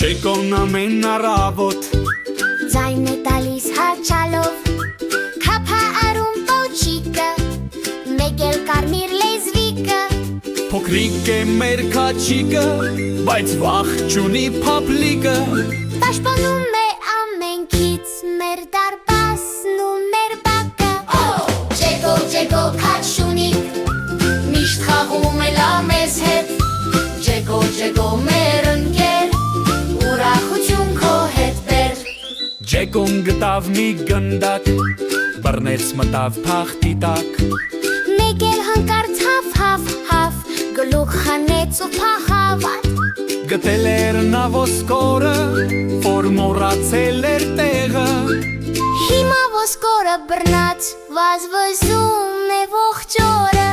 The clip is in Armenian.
Ջեկոն ամեն առավոտ Ձայն է տալիս հաչալով Քափա արում պոչիկը Մեկ էլ կարմիր լեզվիկը Փոքրիկ է մեր քաչիկը, բայց վախ չունի փափլիկը Պաշտպանում է ամենքից մեր դարպասն ու մեր բակը Ջեկո, ջեկո, քաչունիկ Միշտ խաղում է լա մեզ հետ Ջեկո, ջեկո, մեր ընկեր Ուրախություն քո հետ բեր Ջեկոն գտավ մի գնդակ, բռնեց մտավ թախտի տակ Մեկ էլ հանկարծ հավ, գլուխ խանեց ու փախավ Գտել էր նա ոսկորը, որ մոռացել էր տեղը Հիմա ոսկորը բռնած, վազվզում է ողջ օրը